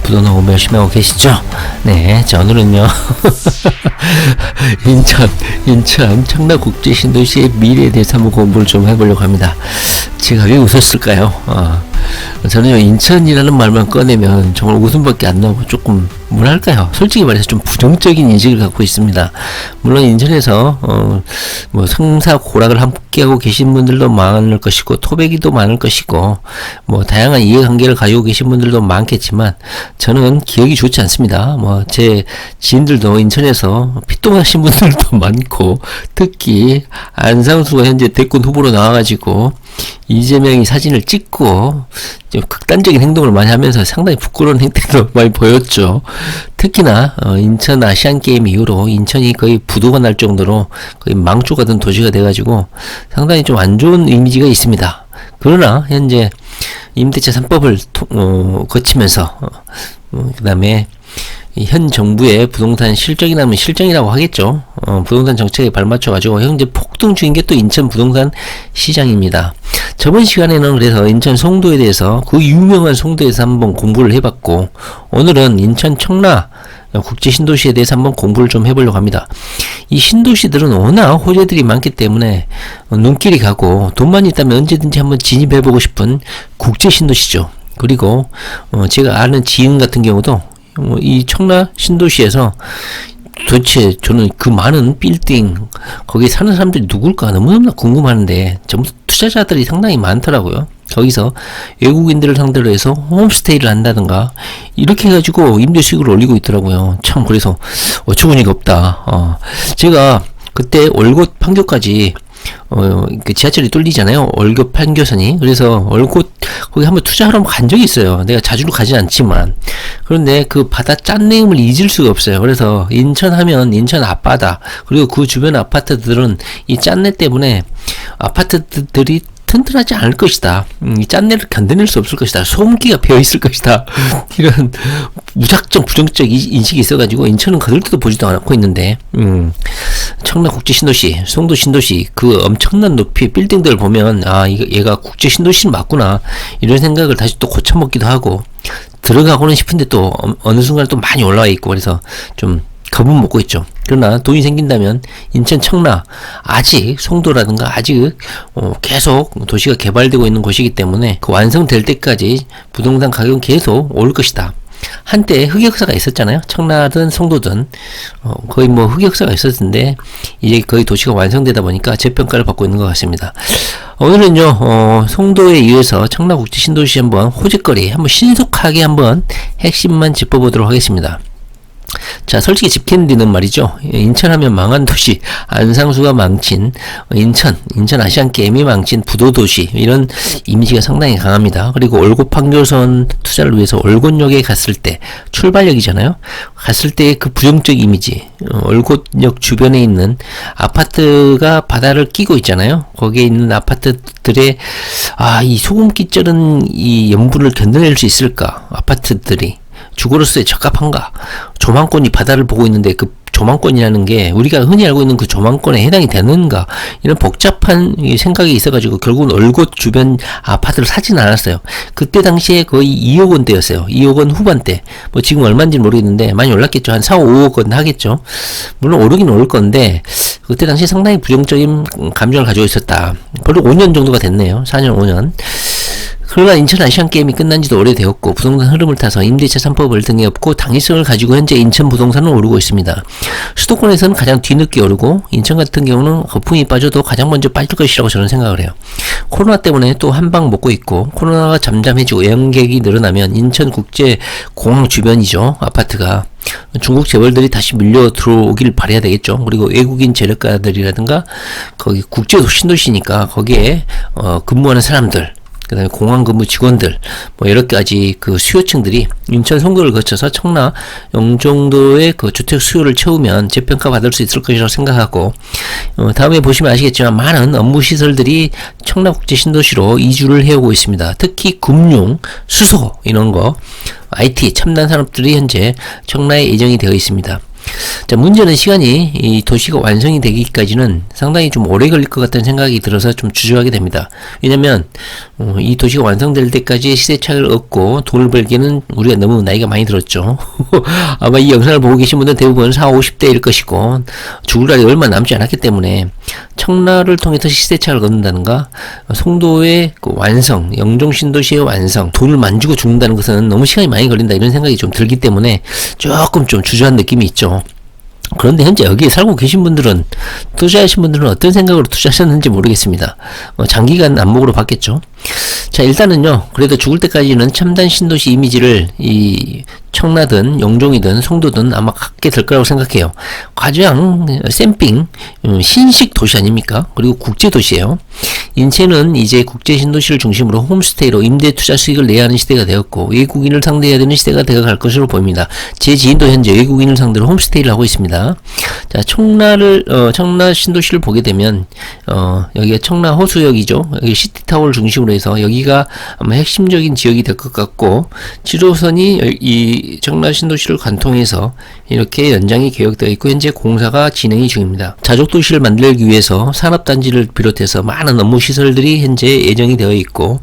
부도 너무 열심히 하고 계시죠? 네, 자, 오늘은요. 인천 청라국제신도시의 미래에 대해서 한번 공부를 좀 해보려고 합니다. 제가 왜 웃었을까요? 저는요, 인천이라는 말만 꺼내면 정말 웃음밖에 안 나오고 조금, 뭐랄까요? 솔직히 말해서 좀 부정적인 인식을 갖고 있습니다. 물론 인천에서, 뭐, 성사고락을 함께하고 계신 분들도 많을 것이고, 토백이도 많을 것이고, 뭐, 다양한 이해관계를 가지고 계신 분들도 많겠지만, 저는 기억이 좋지 않습니다. 뭐, 제 지인들도 인천에서 피똥하신 분들도 많고, 특히, 안상수가 현재 대권 후보로 나와가지고, 이재명이 사진을 찍고 좀 극단적인 행동을 많이 하면서 상당히 부끄러운 행태도 많이 보였죠. 특히나 인천 아시안게임 이후로 인천이 거의 부도가 날 정도로 거의 망조가 된 도시가 돼가지고 상당히 좀 안 좋은 이미지가 있습니다. 그러나 현재 임대차 3법을 거치면서 그 다음에 현 정부의 부동산 실정이라면 실정이라고 하겠죠. 부동산 정책에 발맞춰가지고 현재 폭등 중인 게 또 인천 부동산 시장입니다. 저번 시간에는 그래서 인천 송도에 대해서 그 유명한 송도에서 한번 공부를 해봤고, 오늘은 인천 청라 국제 신도시에 대해서 한번 공부를 좀 해보려고 합니다. 이 신도시들은 워낙 호재들이 많기 때문에 눈길이 가고 돈만 있다면 언제든지 한번 진입해보고 싶은 국제 신도시죠. 그리고 제가 아는 지인 같은 경우도 이 청라 신도시에서 도대체 저는 그 많은 빌딩 거기 사는 사람들이 누굴까 너무너무 궁금한데 전부 투자자들이 상당히 많더라고요. 거기서 외국인들을 상대로 해서 홈스테이를 한다든가 이렇게 해가지고 임대 수익을 올리고 있더라고요. 참 그래서 어처구니가 없다. 제가 그때 올곳 판교까지 그 지하철이 뚫리잖아요. 월곶 판교선이. 그래서 월곶 거기 한번 투자하러 간 적이 있어요. 내가 자주 가진 않지만. 그런데 그 바다 짠내음을 잊을 수가 없어요. 그래서 인천 하면 인천 앞바다 그리고 그 주변 아파트들은 이 짠내 때문에 아파트들이 튼튼하지 않을 것이다. 이 짠내를 견뎌낼 수 없을 것이다. 소음기가 배어있을 것이다. 이런 무작정 부정적 인식이 있어가지고 인천은 거들떠도 보지도 않고 있는데 청라국제신도시, 송도신도시 그 엄청난 높이의 빌딩들을 보면 얘가 국제신도시 맞구나 이런 생각을 다시 또 고쳐먹기도 하고 들어가고는 싶은데 또 어느 순간 또 많이 올라와 있고 그래서 좀 겁은 먹고 있죠. 그러나 돈이 생긴다면 인천 청라 아직 송도라든가 아직 계속 도시가 개발되고 있는 곳이기 때문에 그 완성될 때까지 부동산 가격은 계속 오를 것이다. 한때 흑역사가 있었잖아요. 청라든 송도든 거의 뭐 흑역사가 있었는데 이제 거의 도시가 완성되다 보니까 재평가를 받고 있는 것 같습니다. 오늘은요 송도에 이어서 청라국제 신도시 한번 호재거리 한번 신속하게 한번 핵심만 짚어보도록 하겠습니다. 자, 솔직히 집 캔디는 말이죠. 인천하면 망한 도시, 안상수가 망친 인천 아시안게임이 망친 부도도시 이런 이미지가 상당히 강합니다. 그리고 월곶 판교선 투자를 위해서 월곶역에 갔을 때 출발역이잖아요. 갔을 때의 그 부정적 이미지, 월곶역 주변에 있는 아파트가 바다를 끼고 있잖아요. 거기에 있는 아파트들의 이 소금기 쩔은 이 염분을 견뎌낼 수 있을까? 아파트들이 주거로서에 적합한가? 조망권이 바다를 보고 있는데 그 조망권이라는 게 우리가 흔히 알고 있는 그 조망권에 해당이 되는가? 이런 복잡한 생각이 있어가지고 결국은 월곶 주변 아파트를 사진 않았어요. 그때 당시에 거의 2억 원대였어요. 2억 원 후반대. 뭐 지금 얼마인지 모르겠는데 많이 올랐겠죠. 한 4, 5억 원 하겠죠. 물론 오르긴 오를 건데 그때 당시 상당히 부정적인 감정을 가지고 있었다. 벌써 5년 정도가 됐네요. 4년, 5년. 그러나 인천 아시안게임이 끝난 지도 오래되었고 부동산 흐름을 타서 임대차 3법을 등에 업고 당위성을 가지고 현재 인천 부동산은 오르고 있습니다. 수도권에서는 가장 뒤늦게 오르고 인천 같은 경우는 거품이 빠져도 가장 먼저 빠질 것이라고 저는 생각을 해요. 코로나 때문에 또 한 방 먹고 있고 코로나가 잠잠해지고 여행객이 늘어나면 인천국제공항 주변이죠. 아파트가 중국 재벌들이 다시 밀려 들어오길 바라야 되겠죠. 그리고 외국인 재력가들이라든가 거기 국제 신도시니까 거기에 근무하는 사람들 그 다음에 공항 근무 직원들, 뭐 여러 가지 그 수요층들이 인천 송도를 거쳐서 청라, 영종도의 그 주택 수요를 채우면 재평가 받을 수 있을 것이라고 생각하고, 다음에 보시면 아시겠지만 많은 업무 시설들이 청라 국제 신도시로 이주를 해오고 있습니다. 특히 금융, 수소, 이런 거, IT, 첨단 산업들이 현재 청라에 예정이 되어 있습니다. 자, 문제는 시간이 이 도시가 완성이 되기까지는 상당히 좀 오래 걸릴 것 같다는 생각이 들어서 좀 주저하게 됩니다. 왜냐면 이 도시가 완성될 때까지 시세차익을 얻고 돈을 벌기에는 우리가 너무 나이가 많이 들었죠. 아마 이 영상을 보고 계신 분들은 대부분 40, 50대일 것이고 죽을 날이 얼마 남지 않았기 때문에 청라를 통해서 시세차익을 얻는다는가, 송도의 그 완성, 영종 신도시의 완성, 돈을 만주고 죽는다는 것은 너무 시간이 많이 걸린다, 이런 생각이 좀 들기 때문에 조금 좀 주저한 느낌이 있죠. 그런데 현재 여기에 살고 계신 분들은, 투자하신 분들은 어떤 생각으로 투자하셨는지 모르겠습니다. 장기간 안목으로 봤겠죠. 자, 일단은요, 그래도 죽을 때까지는 첨단 신도시 이미지를 이 청라든 영종이든 송도든 아마 갖게 될 거라고 생각해요. 가장 샘핑 신식 도시 아닙니까? 그리고 국제 도시예요. 인체는 이제 국제 신도시를 중심으로 홈스테이로 임대 투자 수익을 내야 하는 시대가 되었고, 외국인을 상대해야 되는 시대가 되어갈 것으로 보입니다. 제 지인도 현재 외국인을 상대로 홈스테이를 하고 있습니다. 자, 청라 신도시를 보게 되면 여기가 청라 호수역이죠. 여기 시티타워를 중심으로 해서 여기가 아마 핵심적인 지역이 될 것 같고, 7호선이 이 청라 신도시를 관통해서 이렇게 연장이 계획되어 있고 현재 공사가 진행이 중입니다. 자족도시를 만들기 위해서 산업단지를 비롯해서 많은 업무 시설들이 현재 예정이 되어 있고,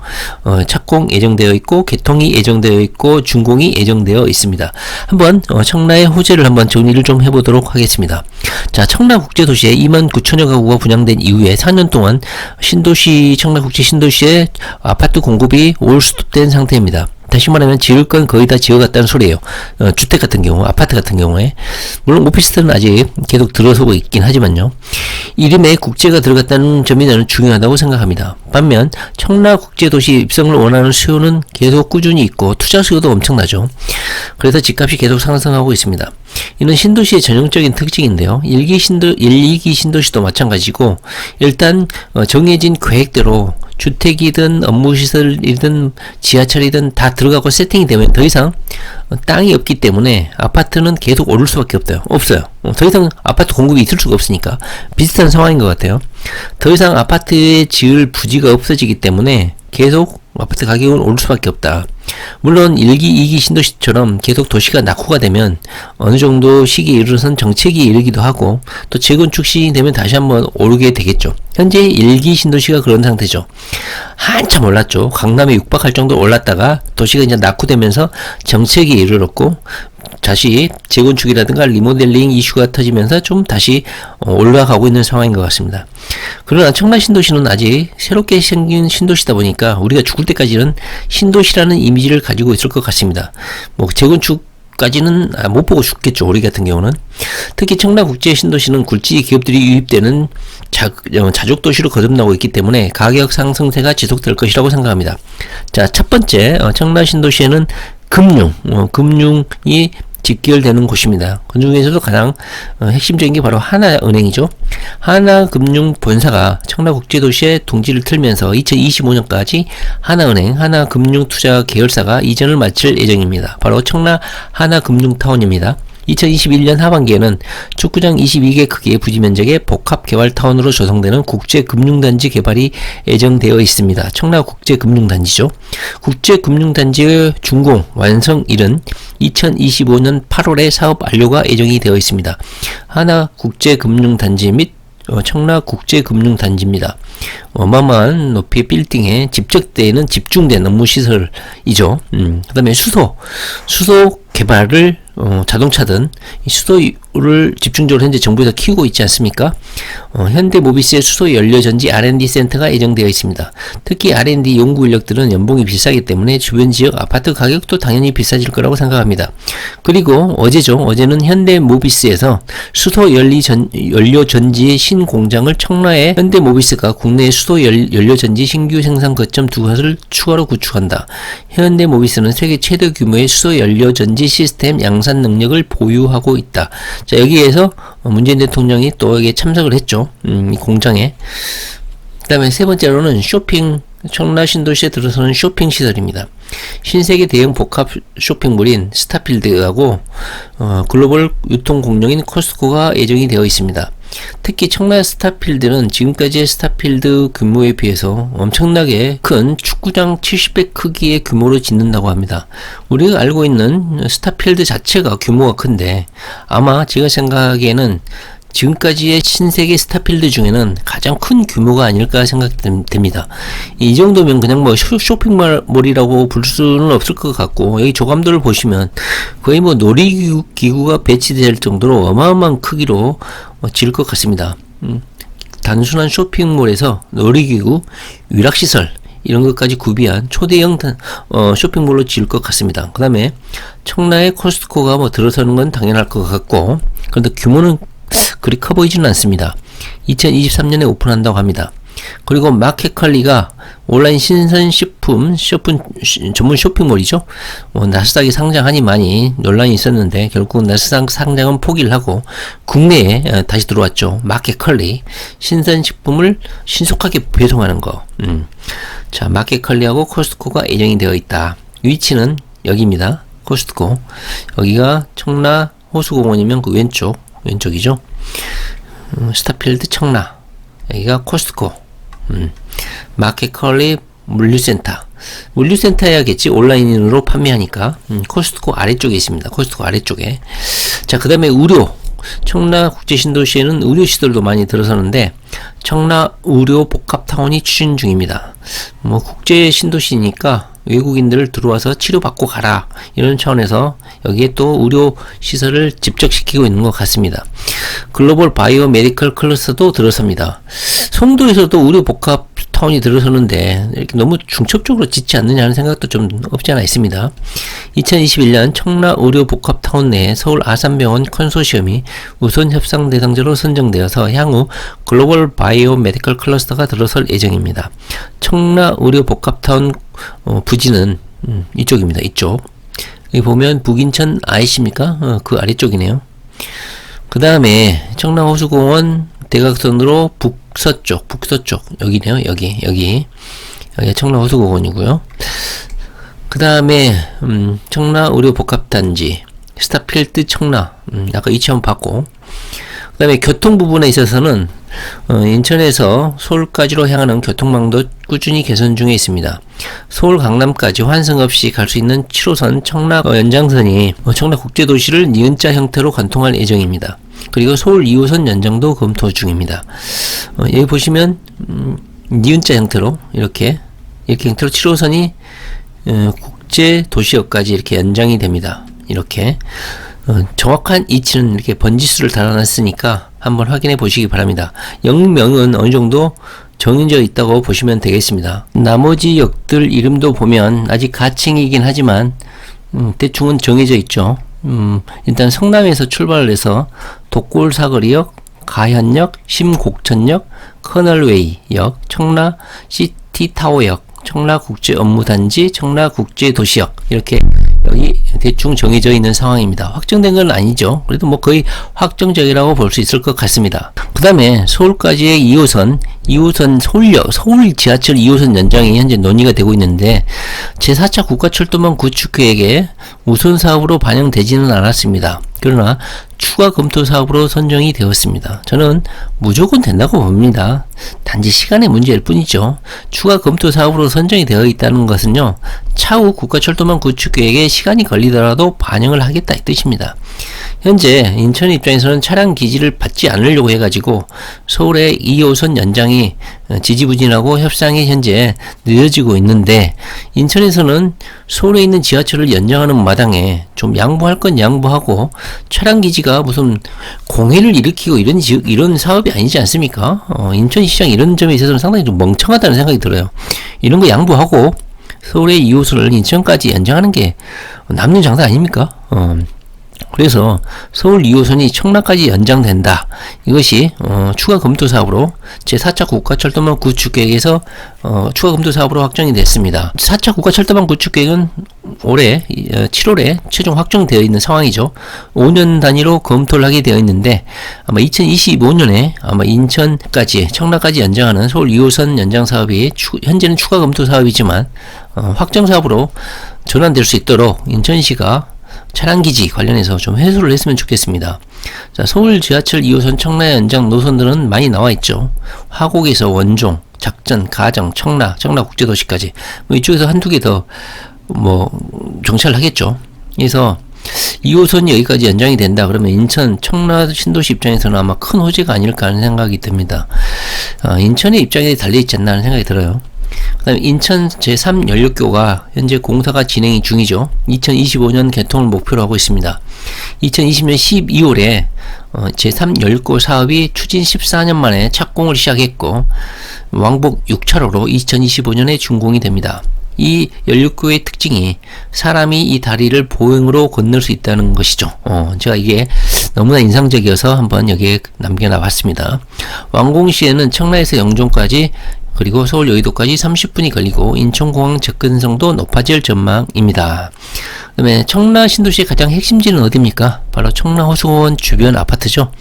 착공 예정되어 있고, 개통이 예정되어 있고, 준공이 예정되어 있습니다. 한번 청라의 호재를 한번 정리를 좀 해보도록 하겠습니다. 자, 청라 국제도시에 29,000여 가구가 분양된 이후에 4년 동안 청라 국제 신도시의 아파트 공급이 올스톱된 상태입니다. 다시 말하면 지을 건 거의 다 지어갔다는 소리예요. 주택 같은 경우, 아파트 같은 경우에. 물론 오피스텔은 아직 계속 들어서고 있긴 하지만요. 이름에 국제가 들어갔다는 점이 저는 중요하다고 생각합니다. 반면 청라 국제도시 입성을 원하는 수요는 계속 꾸준히 있고 투자 수요도 엄청나죠. 그래서 집값이 계속 상승하고 있습니다. 이는 신도시의 전형적인 특징인데요. 2기 신도시도 마찬가지고, 일단 정해진 계획대로 주택이든 업무시설이든 지하철이든 다 들어가고 세팅이 되면 더 이상 땅이 없기 때문에 아파트는 계속 오를 수밖에 없어요. 더 이상 아파트 공급이 있을 수가 없으니까 비슷한 상황인 것 같아요. 더 이상 아파트에 지을 부지가 없어지기 때문에 계속 아파트 가격은 오를 수밖에 없다. 물론 1기, 2기 신도시처럼 계속 도시가 낙후가 되면 어느 정도 시기에 이르러선 정체기에 이르기도 하고, 또 재건축 시즌이 되면 다시 한번 오르게 되겠죠. 현재 1기 신도시가 그런 상태죠. 한참 올랐죠. 강남에 육박할 정도 올랐다가 도시가 이제 낙후되면서 정체기에 이르렀고, 다시 재건축이라든가 리모델링 이슈가 터지면서 좀 다시 올라가고 있는 상황인 것 같습니다. 그러나 청라 신도시는 아직 새롭게 생긴 신도시다 보니까 우리가 죽을 때까지는 신도시라는 이미지를 가지고 있을 것 같습니다. 뭐 재건축까지는 못 보고 죽겠죠, 우리 같은 경우는. 특히 청라 국제 신도시는 굴지 기업들이 유입되는 자족도시로 거듭나고 있기 때문에 가격 상승세가 지속될 것이라고 생각합니다. 자, 첫 번째, 청라 신도시에는 금융이 직결되는 곳입니다. 그 중에서도 가장 핵심적인 게 바로 하나은행이죠. 하나금융 본사가 청라국제도시에 둥지를 틀면서 2025년까지 하나은행, 하나금융투자 계열사가 이전을 마칠 예정입니다. 바로 청라 하나금융타운입니다. 2021년 하반기에는 축구장 22개 크기의 부지면적의 복합개발타운으로 조성되는 국제금융단지 개발이 예정되어 있습니다. 청라국제금융단지죠. 국제금융단지의 준공, 완성일은 2025년 8월에 사업 완료가 예정이 되어 있습니다. 하나국제금융단지 및 청라국제금융단지입니다. 어마어마한 높이의 빌딩에 집중된 업무시설이죠. 그 다음에 수소 개발을 자동차든 수소를 집중적으로 현재 정부에서 키우고 있지 않습니까? 현대모비스의 수소 연료전지 R&D 센터가 예정되어 있습니다. 특히 R&D 연구 인력들은 연봉이 비싸기 때문에 주변 지역 아파트 가격도 당연히 비싸질 거라고 생각합니다. 그리고 어제는 현대모비스에서 수소 연료전지의 신공장을 청라에 현대모비스가 국내의 수소 연료전지 신규 생산 거점 2곳을 추가로 구축한다. 현대모비스는 세계 최대 규모의 수소 연료전지 시스템 양산 능력을 보유하고 있다. 자, 여기에서 문재인 대통령이 또 여기에 참석을 했죠. 이 공장에. 그 다음에 세 번째로는 청라 신도시에 들어서는 쇼핑 시설입니다. 신세계 대형 복합 쇼핑몰인 스타필드하고 글로벌 유통 공룡인 코스트코가 예정이 되어 있습니다. 특히 청라 스타필드는 지금까지의 스타필드 규모에 비해서 엄청나게 큰 축구장 70배 크기의 규모로 짓는다고 합니다. 우리가 알고 있는 스타필드 자체가 규모가 큰데 아마 제가 생각하기에는 지금까지의 신세계 스타필드 중에는 가장 큰 규모가 아닐까 생각됩니다. 이 정도면 그냥 뭐 쇼핑몰이라고 부를 수는 없을 것 같고, 여기 조감도를 보시면 거의 뭐 놀이기구가 배치될 정도로 어마어마한 크기로 지을 것 같습니다. 단순한 쇼핑몰에서 놀이기구, 위락시설 이런 것까지 구비한 초대형 쇼핑몰로 지을 것 같습니다. 그 다음에 청라에 코스트코가 뭐 들어서는 건 당연할 것 같고, 그런데 규모는 그리 커 보이지는 않습니다. 2023년에 오픈한다고 합니다. 그리고 마켓컬리가 온라인 신선식품 전문 쇼핑몰이죠. 나스닥에 상장하니 많이 논란이 있었는데 결국 나스닥 상장은 포기를 하고 국내에 다시 들어왔죠. 마켓컬리 신선식품을 신속하게 배송하는 거. 자, 마켓컬리하고 코스트코가 예정이 되어 있다. 위치는 여기입니다. 코스트코. 여기가 청라 호수공원이면 그 왼쪽이죠. 스타필드 청라. 여기가 코스트코. 마켓컬리 물류센터야겠지. 온라인으로 판매하니까. 코스트코 아래쪽에 있습니다. 코스트코 아래쪽에. 자, 그 다음에 의료. 청라 국제신도시에는 의료시설도 많이 들어서는데 청라 의료복합타운이 추진 중입니다. 뭐 국제신도시니까 외국인들 들어와서 치료받고 가라 이런 차원에서 여기에 또 의료시설을 집적시키고 있는 것 같습니다. 글로벌 바이오 메디컬 클러스터도 들어섭니다. 송도에서도 의료복합타운이 들어서는데 이렇게 너무 중첩적으로 짓지 않느냐 하는 생각도 좀 없지 않아 있습니다. 2021년 청라 의료복합타운 내에 서울 아산병원 컨소시엄이 우선 협상 대상자로 선정되어서 향후 글로벌 바이오 메디컬 클러스터가 들어설 예정입니다. 청라 의료복합타운 부지는 이쪽입니다. 이쪽. 여기 보면 북인천 아이십니까? 그 아래쪽이네요. 그 다음에 청라호수공원 대각선으로 북서쪽 여기네요. 여기 청라호수공원이고요. 그 다음에 청라의료복합단지 스타필드 청라 아까 위치 한번 봤고, 그 다음에 교통 부분에 있어서는 인천에서 서울까지로 향하는 교통망도 꾸준히 개선 중에 있습니다. 서울 강남까지 환승 없이 갈 수 있는 7호선 청라 연장선이 청라 국제도시를 니은자 형태로 관통할 예정입니다. 그리고 서울 2호선 연장도 검토 중입니다. 여기 보시면 니은자 형태로 이렇게 형태로 7호선이 국제도시역까지 이렇게 연장이 됩니다. 이렇게 정확한 위치는 이렇게 번지수를 달아놨으니까 한번 확인해 보시기 바랍니다. 역명은 어느 정도 정해져 있다고 보시면 되겠습니다. 나머지 역들 이름도 보면 아직 가칭이긴 하지만 대충은 정해져 있죠. 일단 성남에서 출발을 해서 독골사거리역, 가현역, 심곡천역, 커널웨이역, 청라 시티타워역, 청라국제업무단지, 청라국제도시역 이렇게 여기 대충 정해져 있는 상황입니다. 확정된 건 아니죠. 그래도 뭐 거의 확정적이라고 볼 수 있을 것 같습니다. 그 다음에 서울까지의 2호선 서울 지하철 2호선 연장이 현재 논의가 되고 있는데 제4차 국가철도망 구축 계획에 우선 사업으로 반영되지는 않았습니다. 그러나 추가 검토 사업으로 선정이 되었습니다. 저는 무조건 된다고 봅니다. 단지 시간의 문제일 뿐이죠. 추가 검토 사업으로 선정이 되어 있다는 것은요, 차후 국가철도망 구축 계획에 시간이 걸리더라도 반영을 하겠다 이 뜻입니다. 현재 인천 입장에서는 차량 기지를 받지 않으려고 해가지고 서울의 2호선 연장이 지지부진하고 협상이 현재 늦어지고 있는데, 인천에서는 서울에 있는 지하철을 연장하는 마당에 좀 양보할 건 양보하고 차량 기지가 무슨 공해를 일으키고 이런 사업이 아니지 않습니까? 인천시장 이런 점에 있어서는 상당히 좀 멍청하다는 생각이 들어요. 이런 거 양보하고 서울의 2호선을 인천까지 연장하는 게 남는 장사 아닙니까? 그래서 서울 2호선이 청라까지 연장된다. 이것이 추가 검토 사업으로 제4차 국가철도망 구축 계획에서 추가 검토 사업으로 확정이 됐습니다. 4차 국가철도망 구축 계획은 올해 7월에 최종 확정되어 있는 상황이죠. 5년 단위로 검토를 하게 되어 있는데 아마 2025년에 아마 인천까지 청라까지 연장하는 서울 2호선 연장 사업이 현재는 추가 검토 사업이지만 확정 사업으로 전환될 수 있도록 인천시가 차량기지 관련해서 좀 해소를 했으면 좋겠습니다. 자, 서울 지하철 2호선 청라 연장 노선들은 많이 나와 있죠. 화곡에서 원종, 작전, 가정, 청라, 청라국제도시까지 뭐 이쪽에서 한두 개 더 뭐 정찰을 하겠죠. 그래서 2호선이 여기까지 연장이 된다 그러면 인천, 청라 신도시 입장에서는 아마 큰 호재가 아닐까 하는 생각이 듭니다. 인천의 입장에 달려있지 않나 하는 생각이 들어요. 그 다음에 인천 제3 연륙교가 현재 공사가 진행이 중이죠. 2025년 개통을 목표로 하고 있습니다. 2020년 12월에 제3 연륙교 사업이 추진 14년 만에 착공을 시작했고 왕복 6차로로 2025년에 준공이 됩니다. 이 연륙교의 특징이 사람이 이 다리를 보행으로 건널 수 있다는 것이죠. 제가 이게 너무나 인상적이어서 한번 여기에 남겨놔봤습니다. 완공 시에는 청라에서 영종까지 그리고 서울 여의도까지 30분이 걸리고 인천공항 접근성도 높아질 전망입니다. 그 다음에 청라 신도시의 가장 핵심지는 어디입니까? 바로 청라호수공원 주변 아파트죠.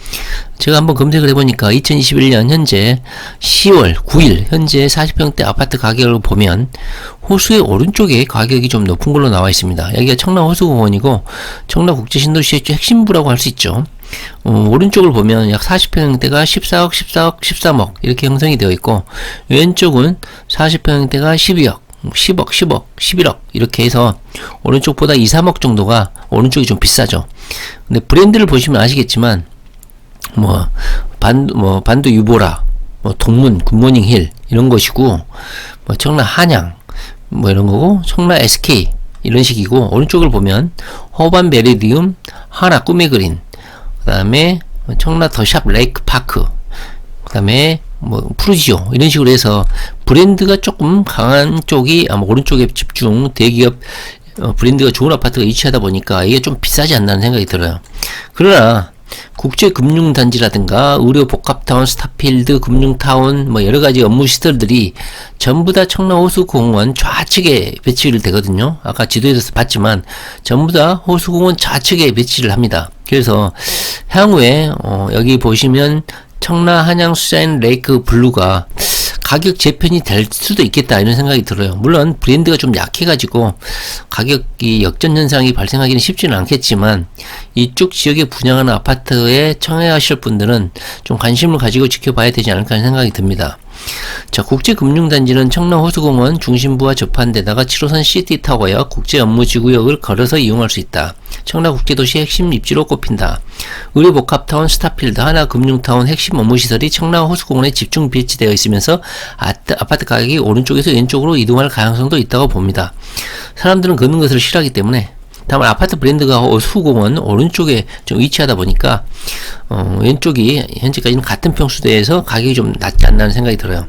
제가 한번 검색을 해보니까 2021년 현재 10월 9일 현재 40평대 아파트 가격을 보면 호수의 오른쪽에 가격이 좀 높은 걸로 나와 있습니다. 여기가 청라호수공원이고 청라국제신도시의 핵심부라고 할 수 있죠. 오른쪽을 보면 약 40평대가 14억, 14억, 13억 이렇게 형성이 되어 있고 왼쪽은 40평대가 12억, 10억, 10억, 11억 이렇게 해서 오른쪽보다 2, 3억 정도가 오른쪽이 좀 비싸죠. 근데 브랜드를 보시면 아시겠지만 반도 유보라, 동문, 굿모닝 힐 이런 것이고 청라 한양 이런 거고 청라 SK 이런 식이고 오른쪽을 보면 허반 베리디움, 하나 꿈의 그린 그 다음에 청라 더샵 레이크 파크 그 다음에 푸르지오 이런 식으로 해서 브랜드가 조금 강한 쪽이 아마 오른쪽에 집중 대기업 브랜드가 좋은 아파트가 위치하다 보니까 이게 좀 비싸지 않나는 생각이 들어요. 그러나 국제금융단지라든가 의료복합타운, 스타필드, 금융타운 여러가지 업무 시설들이 전부 다 청라호수공원 좌측에 배치를 되거든요. 아까 지도에서 봤지만 전부 다 호수공원 좌측에 배치를 합니다. 그래서 향후에 여기 보시면 청라 한양 수자인 레이크 블루가 가격 재편이 될 수도 있겠다 이런 생각이 들어요. 물론 브랜드가 좀 약해가지고 가격이 역전 현상이 발생하기는 쉽지는 않겠지만 이쪽 지역에 분양하는 아파트에 청약하실 분들은 좀 관심을 가지고 지켜봐야 되지 않을까 하는 생각이 듭니다. 자, 국제금융단지는 청라호수공원 중심부와 접한 데다가 7호선 시티타워역 국제업무지구역을 걸어서 이용할 수 있다. 청라국제도시 핵심 입지로 꼽힌다. 의료복합타운, 스타필드, 하나금융타운 핵심 업무시설이 청라호수공원에 집중 배치되어 있으면서 아파트 가격이 오른쪽에서 왼쪽으로 이동할 가능성도 있다고 봅니다. 사람들은 걷는 것을 싫어하기 때문에 다만 아파트 브랜드가 호수공원 오른쪽에 좀 위치하다 보니까 왼쪽이 현재까지는 같은 평수대에서 가격이 좀 낮지 않나 하는 생각이 들어요.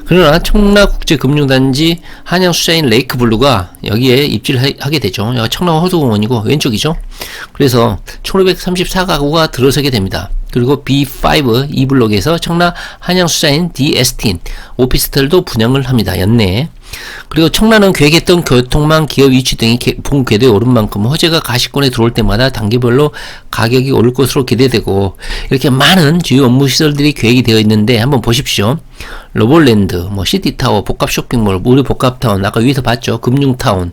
그러나 청라국제금융단지 한양수자인 레이크블루가 여기에 입지를 하게 되죠. 여기가 청라호수공원이고 왼쪽이죠. 그래서 1534가구가 들어서게 됩니다. 그리고 B5 E블록에서 청라 한양수자인 디에스틴 오피스텔도 분양을 합니다. 연내에. 그리고 청라는 계획했던 교통망, 기업 위치 등이 본 궤도에 오른 만큼 호재가 가시권에 들어올 때마다 단계별로 가격이 오를 것으로 기대되고 이렇게 많은 주요 업무 시설들이 계획이 되어 있는데 한번 보십시오. 로볼랜드, 시티타워, 복합쇼핑몰, 우리 복합타운, 아까 위에서 봤죠. 금융타운,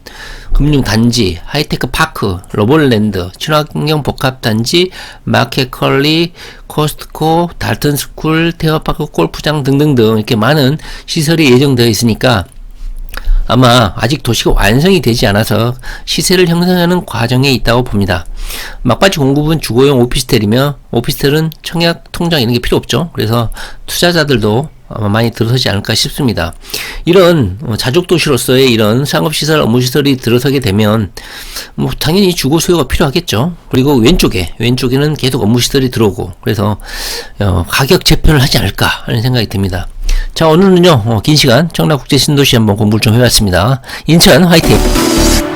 금융단지, 하이테크 파크, 로볼랜드, 친환경 복합단지, 마켓컬리, 코스트코, 달턴스쿨, 테마파크, 골프장 등등등 이렇게 많은 시설이 예정되어 있으니까 아마 아직 도시가 완성이 되지 않아서 시세를 형성하는 과정에 있다고 봅니다. 막바지 공급은 주거용 오피스텔이며 오피스텔은 청약, 통장 이런 게 필요 없죠. 그래서 투자자들도 아마 많이 들어서지 않을까 싶습니다. 이런 자족도시로서의 이런 상업시설, 업무시설이 들어서게 되면 당연히 주거 수요가 필요하겠죠. 그리고 왼쪽에는 계속 업무시설이 들어오고 그래서 가격 재편을 하지 않을까 하는 생각이 듭니다. 자, 오늘은요 긴 시간 청라국제신도시 한번 공부를 좀 해봤습니다. 인천 화이팅!